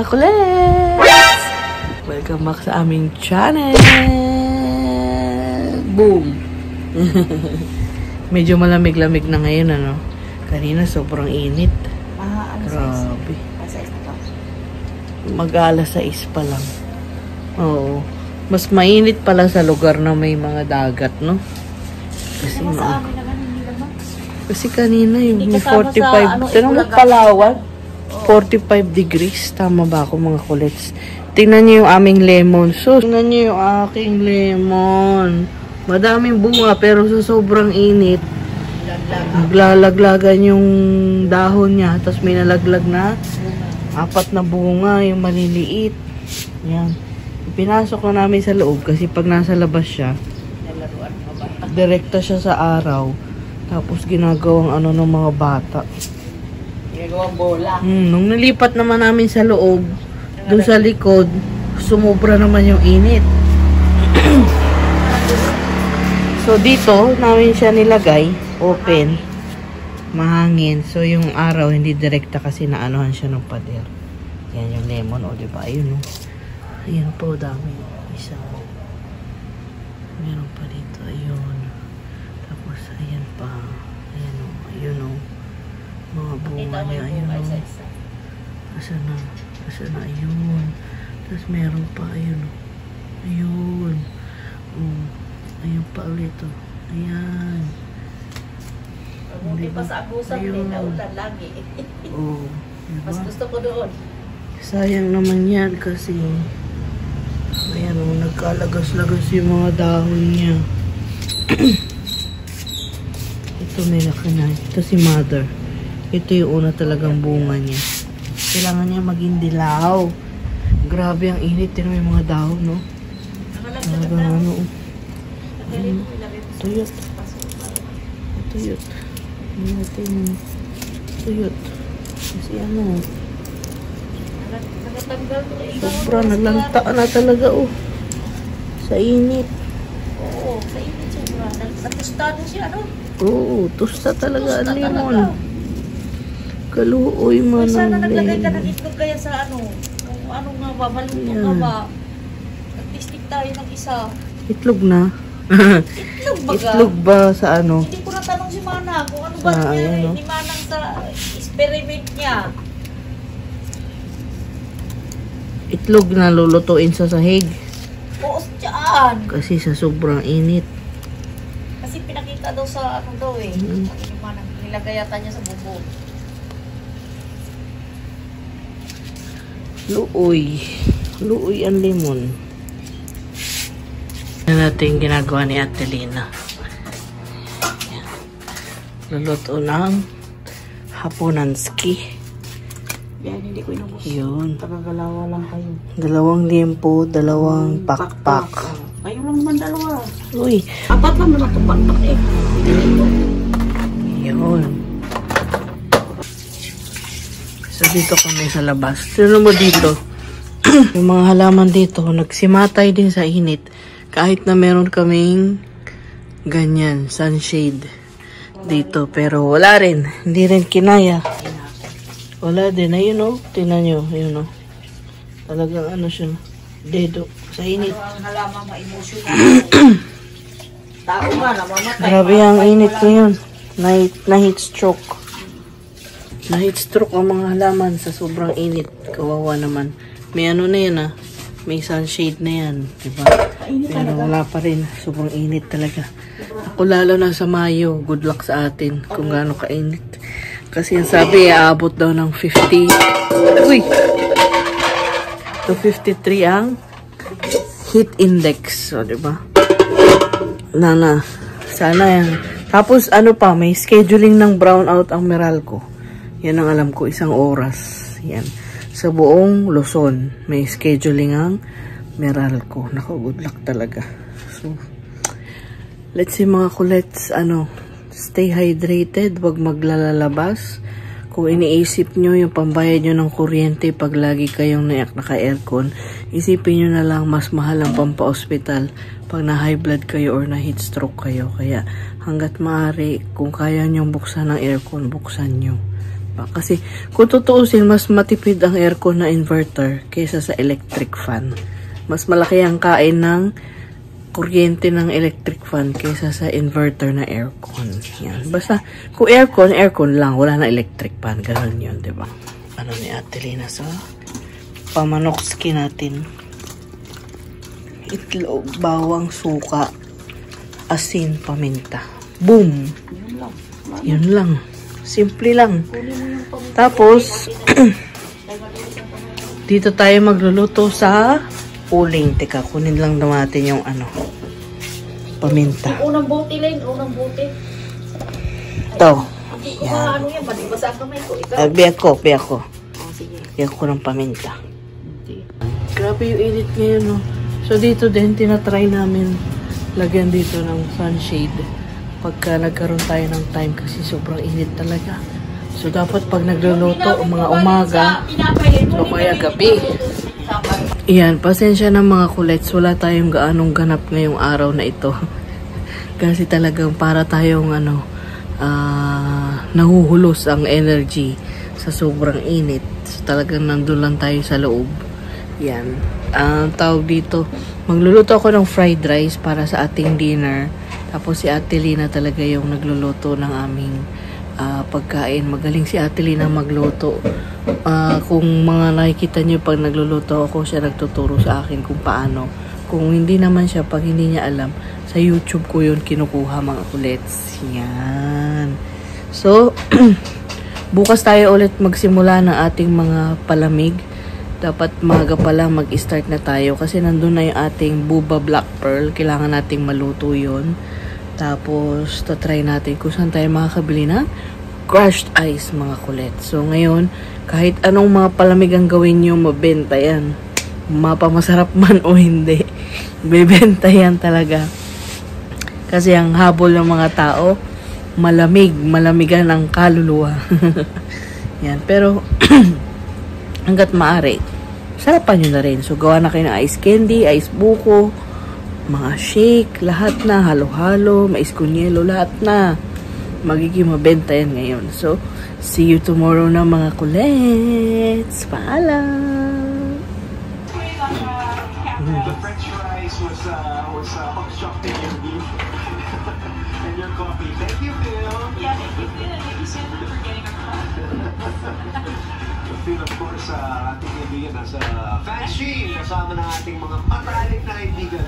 mga kulets! Welcome back sa aming channel! Boom! Medyo malamig-lamig na ngayon, ano? Kanina sobrang init. Grabe. Mag-alas 6 pa lang. Oo. Mas mainit pala sa lugar na may mga dagat, no? Kasi kanina yung 45, tanong mo Palawan, 45 degrees. Tama ba ako mga kulets? Tingnan niyo yung aming lemon. So, tingnan niyo yung aking lemon. Madaming bunga pero sa sobrang init, naglalaglagan yung dahon niya. Tapos may nalaglag na 4 na bunga, yung maliliit. Yan. Pinasok na namin sa loob kasi pag nasa labas siya, direkta siya sa araw. Tapos ginagawang ano ng mga bata. Ginagawang bola. Nung nalipat naman namin sa loob, doon sa likod, sumobra naman yung init. So dito, namin siya nilagay, open, mahangin. So yung araw, hindi direkta kasi naanohan siya ng pader. Yan yung lemon, o diba? Ayun, o. Ayan po, dami. Isa. Meron pa dito, ayun. Tapos, ayan pa. Ayan, o. Ayun, o. Mga bunga niya, ayun, o. Asan na? Asan na? Ayun. Tapos meron pa, ayun, o. Ayun. Ayun pa ulit, o. Ayan. Hindi pa sa abusan din, naulan lagi. Oo. Diba? Mas gusto ko doon. Sayang naman yan kasi ayan o, nagkalagas-lagas yung mga dahon niya. Ito may laki na. Ito si mother. Ito yung una talagang bunga niya. Kailangan niya maging dilaw. Grabe ang init. Ito yung mga dahon, no? Talagang ano. Tuyot. Tuyot. Tuyot. Kasi ano. Sobra, naglanta na talaga, oh. Sa init. Oo, sa init sobra. Natustado siya, no? Oo, tusta talaga ang lemon. Kaluoy man ang lemon. Sana naglagay ka ng itlog kaya sa ano. Kung ano nga ba, maluto nga ba. Nag-tistik tayo ng isa. Itlog na? Itlog ba ka? Itlog ba sa ano? Hindi ko natanong si Mana kung ano ba niya, ni Manang sa experiment niya. Itlog na lulutuin sa sahig. Oo, dyan. Kasi sa sobrang init. Kasi pinakita daw sa ano daw eh. Ni Manang, nilagay yata niya sa bubog. Luoy. Luoy ang lemon. Ano natin ginagawa ni Ate Lina. Luluto ng hapunanski. Yan, hindi ko inubos. Yun. Tagagalawa lang kayo. 2 liempo, 2 pakpak. Kayo lang naman 2. Uy. 4 lang naman itong pakpak eh. Yun. So, dito kami sa labas. Sino mo dito? Yung mga halaman dito, nagsimatay din sa init. Kahit na meron kaming ganyan, sunshade dito. Pero wala rin. Hindi rin kinaya. Wala din. Ayun o. Tingnan nyo. Ayun o. Talagang ano siya. Dedo. Sa init. Ano ang halaman ma-emotional? Tao nga, namamatay. Grabe ang init ngayon. Na-heat stroke. Na-heat stroke ang mga halaman sa sobrang init. Kawawa naman. May ano na yan ah. May sunshade na yan. Diba? Pero wala pa rin. Sobrang init talaga. Ako lalo na sa Mayo. Good luck sa atin. Kung gaano kainit. Kasi yung sabi, aabot daw ng 50. Uy! To 53 ang heat index. So, diba? Sana yan. Tapos, ano pa, may scheduling ng brownout ang Meralco. Yan ang alam ko, 1 oras. Yan. Sa buong Luzon, may scheduling ang Meralco. Naku, good luck talaga. So, let's see mga kulets, stay hydrated, wag maglalabas. Kung iniisip nyo yung pambayad nyo ng kuryente pag lagi kayong naka-aircon, isipin nyo na lang mas mahal ang pampa-hospital pag na-high blood kayo or na-heat stroke kayo. Kaya hanggat maaari, kung kaya nyong buksan ang aircon, buksan nyo. Kasi kung tutuusin, mas matipid ang aircon na inverter kaysa sa electric fan. Mas malaki ang kain ng kuryente ng electric fan kaysa sa inverter na aircon. Yan. Basta, kung aircon lang. Wala na electric fan. Ganun yun, diba? Ano ni Ate Lina sa pamanokski natin. Itlog, bawang, suka, asin, paminta. Boom! Yun lang. Simple lang. Tapos, dito tayo magluluto sa uling. Teka, kunin lang natin yung ano, paminta. Unang bote lang, unang bote. Ito. Yan. Ano yan? Basa ang kamay ko. Biyak ko. Oh, sige. Biyak ko ng paminta. Grabe yung init ngayon, no? So, dito din, tinatry namin lagyan dito ng sunshade. Pagka nagkaroon tayo ng time kasi sobrang init talaga. So, dapat pag nagluluto, mga umaga, o kaya gabi. Iyan, pasensya ng mga kulets. Wala tayong gaanong ganap ngayong araw na ito. Kasi talagang para tayong nahuhulos ang energy sa sobrang init. So, talagang nandun lang tayo sa loob. Yan. Ang tawag dito, magluluto ako ng fried rice para sa ating dinner. Tapos si Ate Lina talaga yung nagluluto ng aming pagkain. Magaling si Ate Lina magluto. Kung mga nakikita niyo pag nagluluto ako, siya nagtuturo sa akin kung paano. Kung hindi naman siya, pag hindi niya alam, sa YouTube ko yun kinukuha mga kulets. Yan. So, bukas tayo ulit magsimula ng ating mga palamig. Dapat maaga pa lang mag-start na tayo kasi nandun na yung ating Buba Black Pearl. Kailangan nating maluto yun. Tapos, tatry natin kung saan tayo makakabili ng crushed ice, mga kulit. So, ngayon, kahit anong mga palamig ang gawin nyo, mabenta yan. Mapamasarap man o hindi. Bebenta yan talaga. Kasi ang habol ng mga tao, malamigan ang kaluluwa. Yan. Pero, hanggat maaari, sarapan nyo na rin. So, gawa na kayo ng ice candy, ice buko, mga shake, lahat na, halo-halo, mais kunyelo, lahat na. Magiging mabenta yan ngayon. So, see you tomorrow na mga kulets. Paalam! The French fries was obstructing your beef and your coffee. Thank you, Phil. Yeah, thank you, Phil. Thank you so much for getting our coffee. Phil, of course, ating kaibigan nasa fancy kasama ng ating mga matalik na kaibigan.